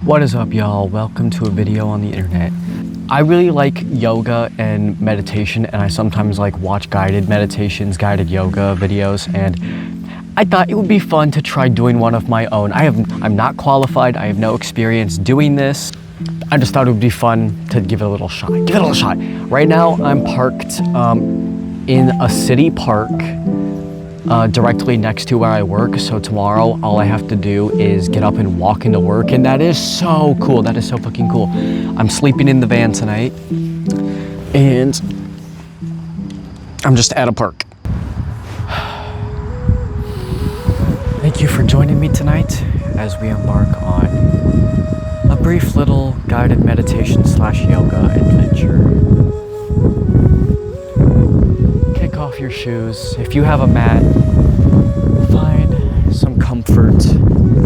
What is up, y'all? Welcome to a video on the internet. I really like yoga and meditation, and I sometimes watch guided meditations, guided yoga videos, and I thought it would be fun to try doing one of my own. I'm not qualified, I have no experience doing this. I just thought it would be fun to give it a little shot. Give it a little shot. Right now, I'm parked in a city park directly next to where I work. So tomorrow, all I have to do is get up and walk into work, and that is so cool. That is so fucking cool. I'm sleeping in the van tonight, and I'm just at a park. Thank you for joining me tonight as we embark on a brief little guided meditation / yoga adventure. Kick off your shoes. If you have a mat, find some comfort.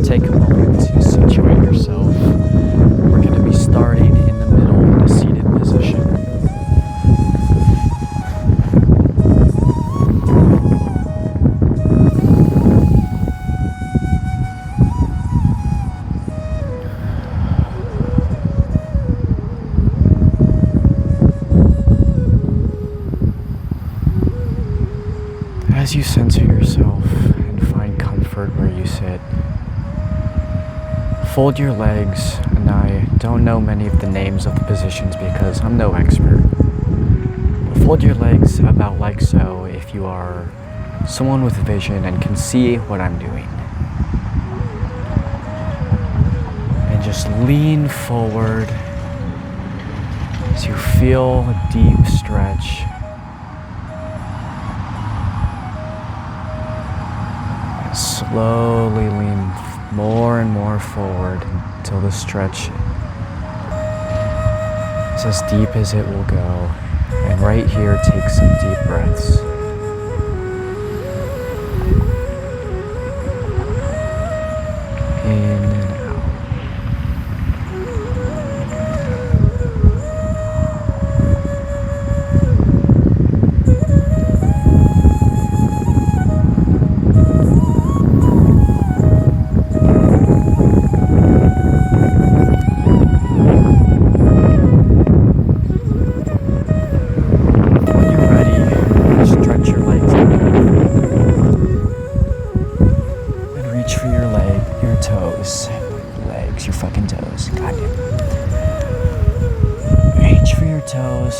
Take a moment to situate yourself. We're going to be starting in the middle in a seated position. As you center yourself and find comfort where you sit, fold your legs, and I don't know many of the names of the positions because I'm no expert. But fold your legs about like so if you are someone with vision and can see what I'm doing. And just lean forward as you feel a deep stretch. Slowly lean more and more forward until the stretch is as deep as it will go. And right here, take some deep breaths. In and out.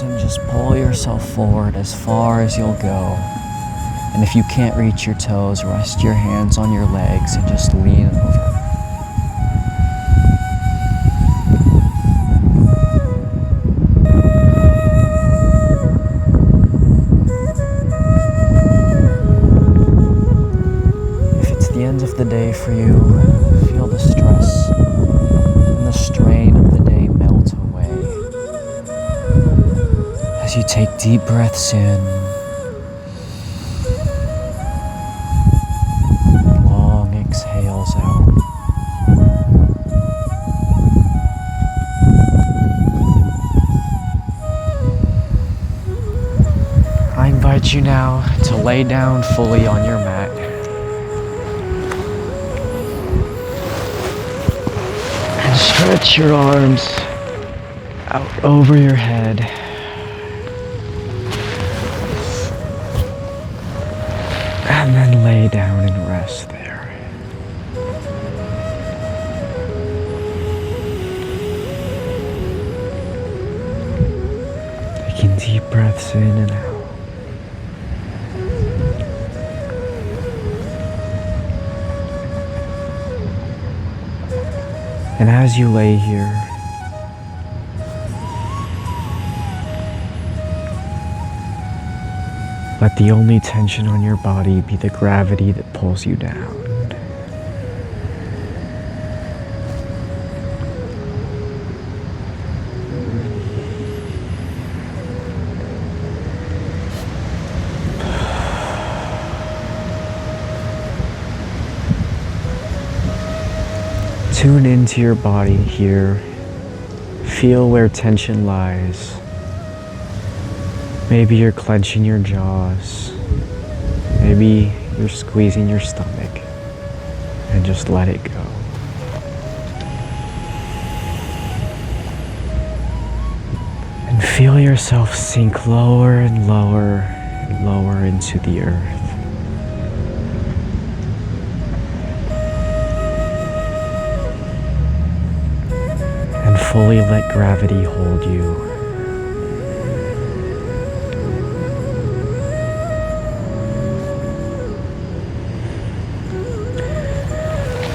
And just pull yourself forward as far as you'll go. And if you can't reach your toes, rest your hands on your legs and just lean over. If it's the end of the day for you, feel the stress and the strain of the day melt away. As you take deep breaths in, long exhales out. I invite you now to lay down fully on your mat. And stretch your arms out over your head. And then lay down and rest there. Taking deep breaths in and out. And as you lay here, let the only tension on your body be the gravity that pulls you down. Tune into your body here. Feel where tension lies. Maybe you're clenching your jaws. Maybe you're squeezing your stomach. And just let it go. feel yourself sink lower and lower and lower into the earth. And fully let gravity hold you.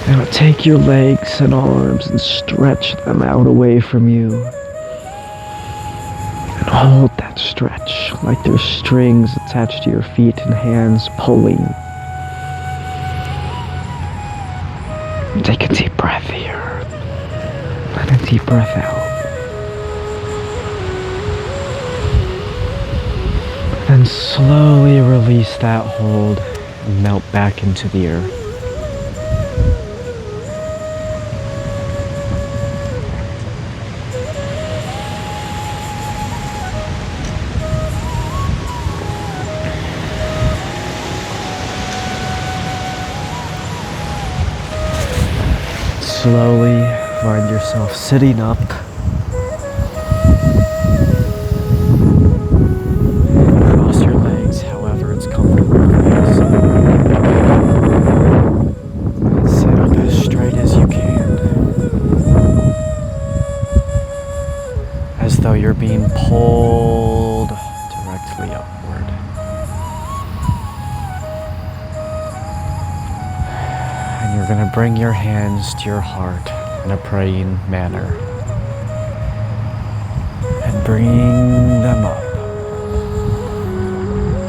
Now take your legs and arms and stretch them out away from you. And hold that stretch like there's strings attached to your feet and hands pulling. And take a deep breath here. And a deep breath out. Then slowly release that hold and melt back into the earth. Slowly find yourself sitting up. Cross your legs however it's comfortable for you. Sit up as straight as you can. As though you're being pulled directly upward. And you're going to bring your hands to your heart in a praying manner. And bring them up.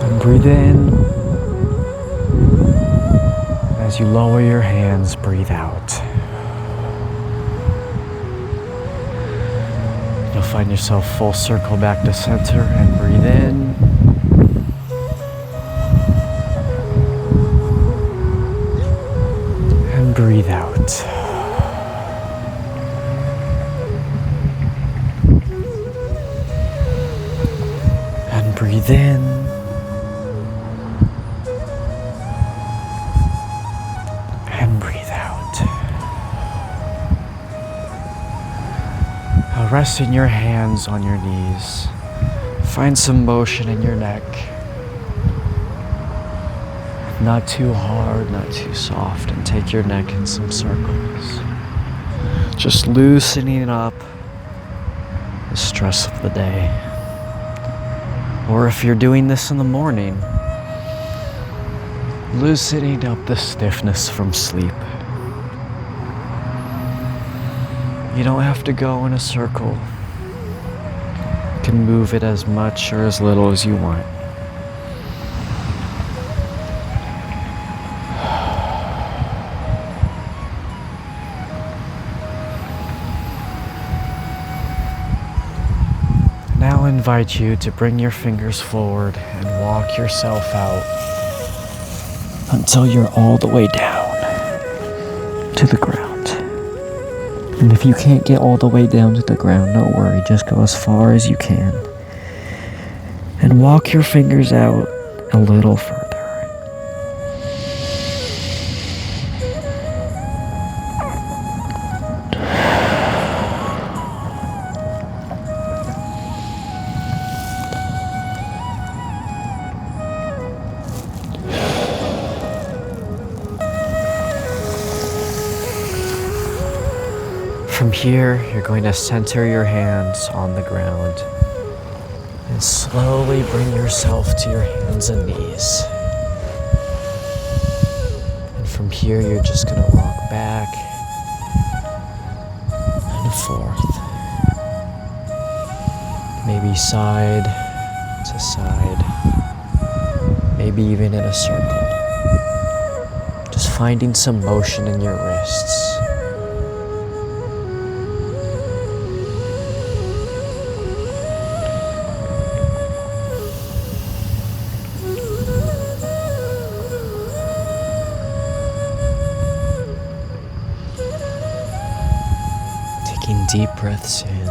And breathe in. As you lower your hands, breathe out. You'll find yourself full circle back to center and breathe in. And breathe out. And breathe in. And breathe out. Now resting your hands on your knees. Find some motion in your neck. Not too hard, not too soft, and take your neck in some circles. Just loosening up the stress of the day. Or if you're doing this in the morning, loosening up the stiffness from sleep. You don't have to go in a circle. You can move it as much or as little as you want. Now I invite you to bring your fingers forward and walk yourself out until you're all the way down to the ground. And if you can't get all the way down to the ground, don't worry, just go as far as you can. And walk your fingers out a little further. From here, you're going to center your hands on the ground and slowly bring yourself to your hands and knees. And from here, you're just going to walk back and forth. Maybe side to side, maybe even in a circle. Just finding some motion in your wrists. Taking deep breaths in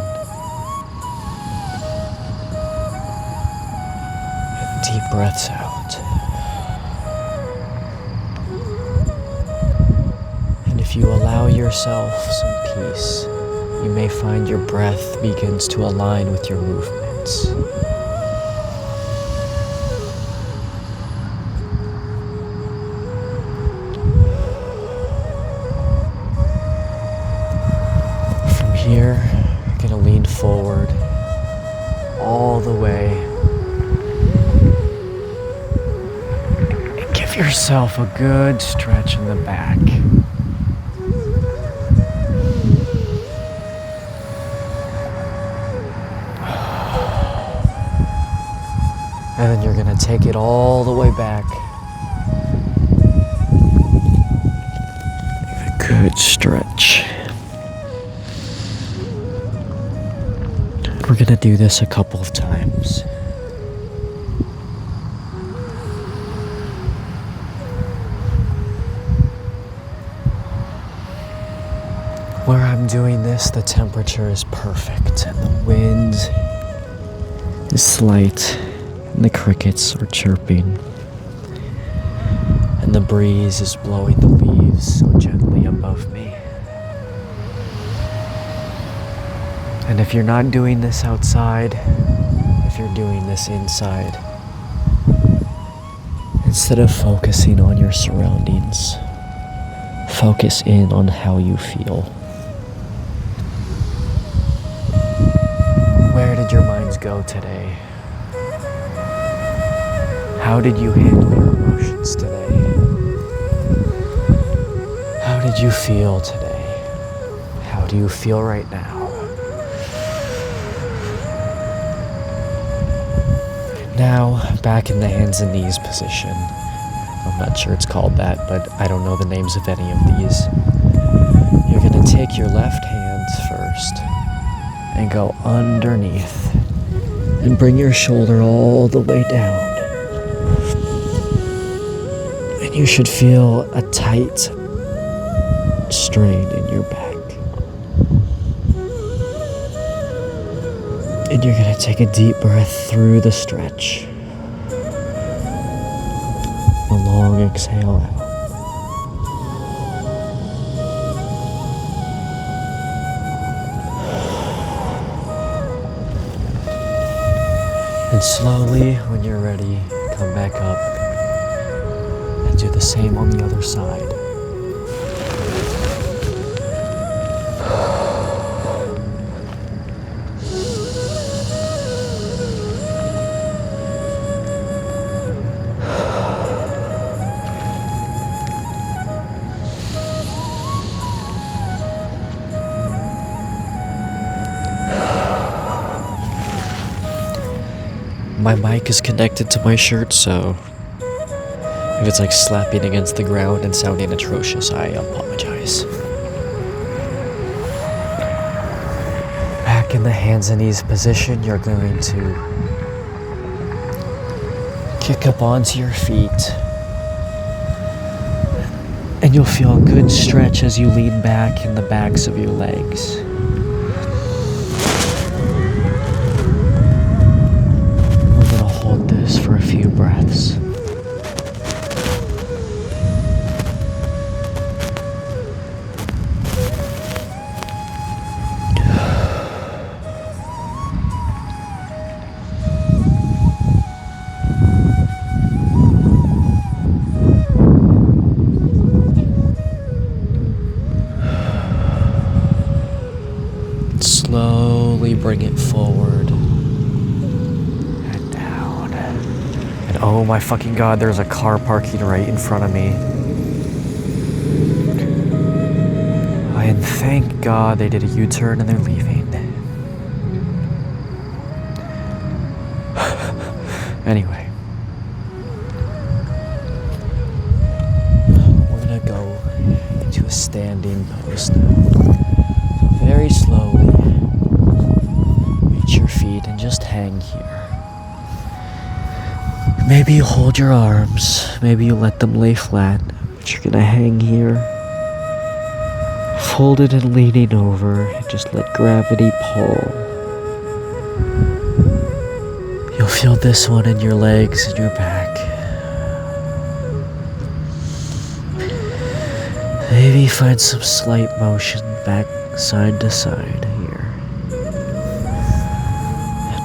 and deep breaths out. And if you allow yourself some peace, you may find your breath begins to align with your movement. movements. From here, you're gonna lean forward all the way and give yourself a good stretch in the back. And then you're gonna take it all the way back. A good stretch. We're gonna do this a couple of times. Where I'm doing this, the temperature is perfect and the wind is slight. And the crickets are chirping, and the breeze is blowing the leaves so gently above me. And if you're not doing this outside, if you're doing this inside, instead of focusing on your surroundings, focus in on how you feel. Where did your minds go today? How did you handle your emotions today? How did you feel today? How do you feel right now? Now, back in the hands and knees position. I'm not sure it's called that, but I don't know the names of any of these. You're gonna take your left hand first and go underneath and bring your shoulder all the way down. You should feel a tight strain in your back. And you're gonna take a deep breath through the stretch. A long exhale out. And slowly, when you're ready, come back up. Do the same on the other side. My mic is connected to my shirt, so if it's like slapping against the ground and sounding atrocious, I apologize. Back in the hands and knees position, you're going to kick up onto your feet. And you'll feel a good stretch as you lean back in the backs of your legs. We're gonna hold this for a few breaths. Slowly bring it forward and down. And oh my fucking god, there's a car parking right in front of me. And thank God they did a U-turn and they're leaving. Anyway. We're gonna go into a standing pose now. So very slowly. Your feet and just hang here. Maybe you hold your arms, maybe you let them lay flat, but you're gonna hang here, folded and leaning over, and just let gravity pull. You'll feel this one in your legs and your back. Maybe find some slight motion back side to side here.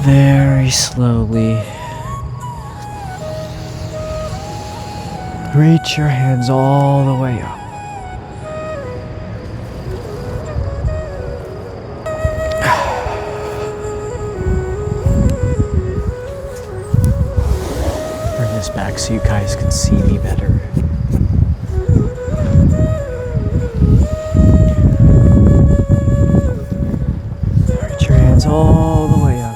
Very slowly, reach your hands all the way up. Bring this back so you guys can see me better. Reach your hands all the way up.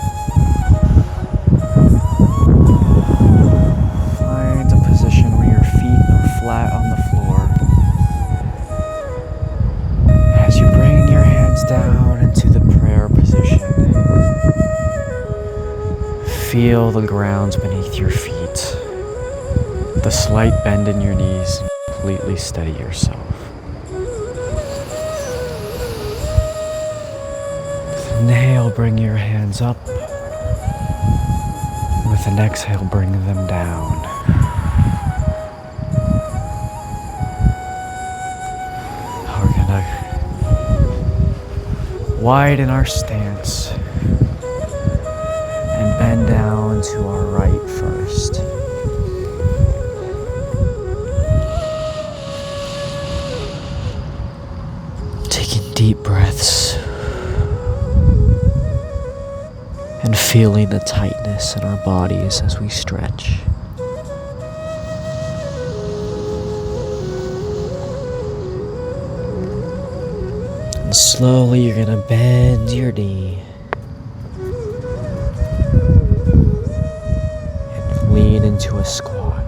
Find a position where your feet are flat on the floor. As you bring your hands down into the prayer position, feel the ground beneath your feet. The slight bend in your knees, completely steady yourself. With an inhale, bring your hands up. With an exhale, bring them down. We're gonna widen our stance and bend down to our right first. Taking deep breaths and feeling the tightness in our bodies as we stretch. And slowly you're gonna bend your knee and lean into a squat.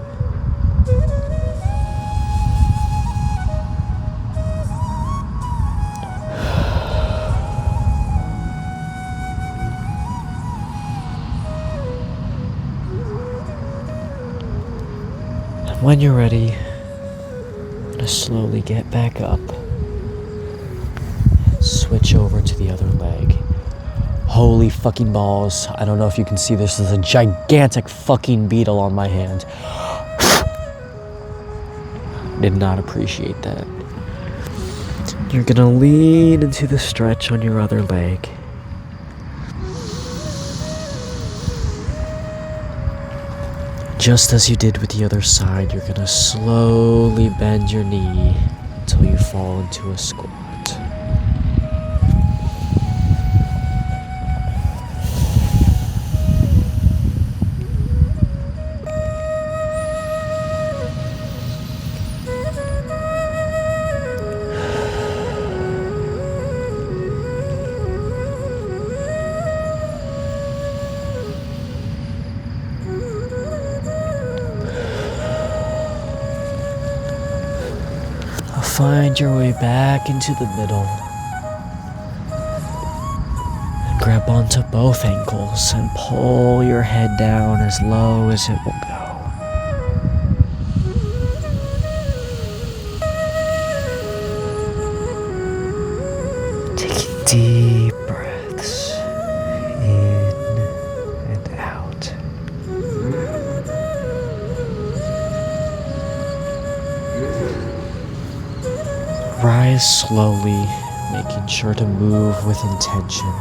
When you're ready, I'm gonna slowly get back up. Switch over to the other leg. Holy fucking balls. I don't know if you can see this. There's a gigantic fucking beetle on my hand. Did not appreciate that. You're gonna lean into the stretch on your other leg. Just as you did with the other side, you're gonna slowly bend your knee until you fall into a squat. Find your way back into the middle. And grab onto both ankles and pull your head down as low as it will go. Taking deep breaths in and out. Rise slowly, making sure to move with intention.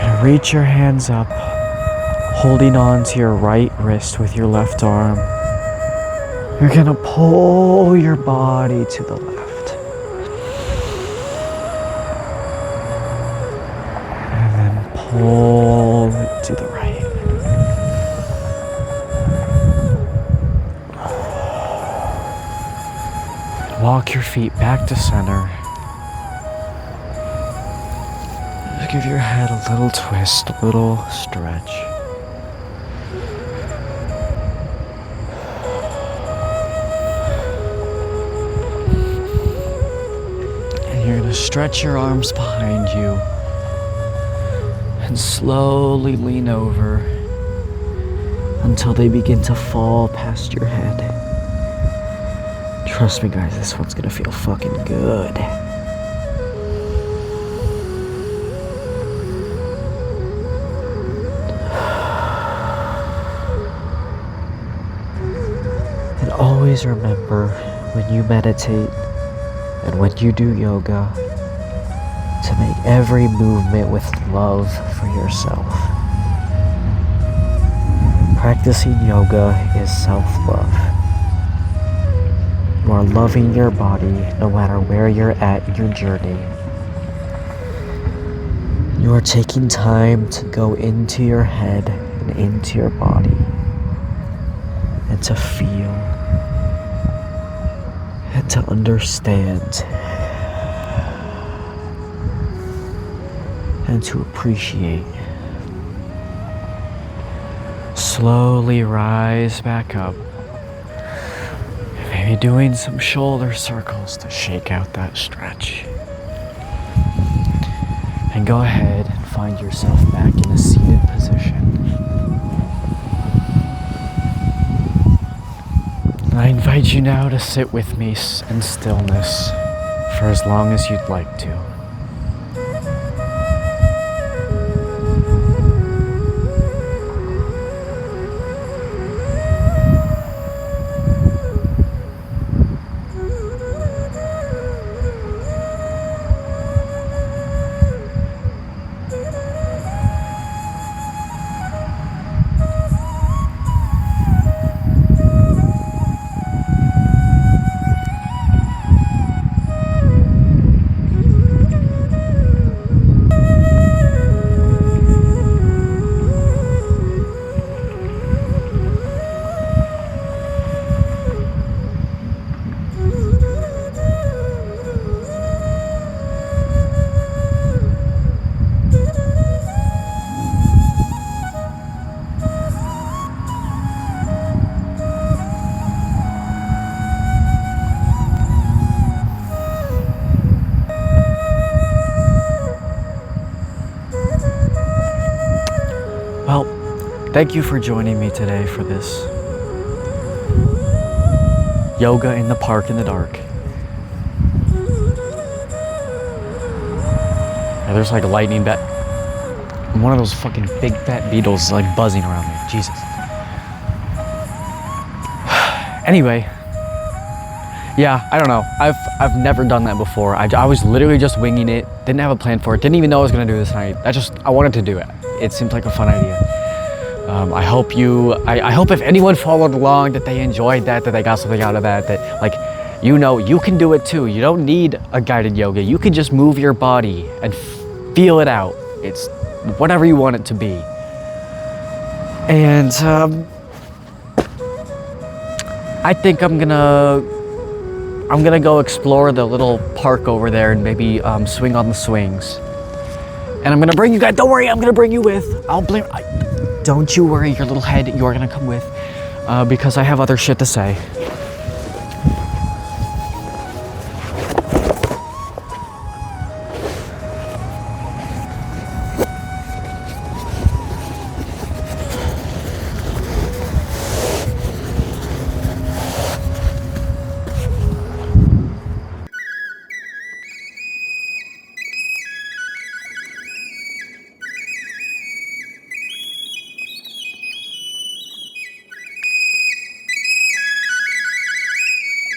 And reach your hands up, holding on to your right wrist with your left arm. You're gonna pull your body to the left. And then pull it to the right. Walk your feet back to center. Just give your head a little twist, a little stretch. And you're going to stretch your arms behind you and slowly lean over until they begin to fall past your head. Trust me guys, this one's gonna feel fucking good. And always remember, when you meditate and when you do yoga, to make every movement with love for yourself. Practicing yoga is self-love. You are loving your body no matter where you're at in your journey. You are taking time to go into your head and into your body and to feel and to understand and to appreciate. Slowly rise back up. Maybe doing some shoulder circles to shake out that stretch. And go ahead and find yourself back in a seated position. And I invite you now to sit with me in stillness for as long as you'd like to. Well, thank you for joining me today for this yoga in the park in the dark. Yeah, there's like a lightning bat. One of those fucking big fat beetles is like buzzing around me. Jesus. Anyway, yeah, I don't know. I've never done that before. I was literally just winging it. Didn't have a plan for it. Didn't even know I was gonna do this tonight. I wanted to do it. It seemed like a fun idea. I hope if anyone followed along that they enjoyed that they got something out of that like, you know, you can do it too. You don't need a guided yoga. You can just move your body and feel it out. It's whatever you want it to be. And I think I'm gonna go explore the little park over there and maybe swing on the swings. And I'm gonna bring you guys. Don't worry, I'm gonna bring you with. Don't you worry, your little head. You are gonna come with because I have other shit to say.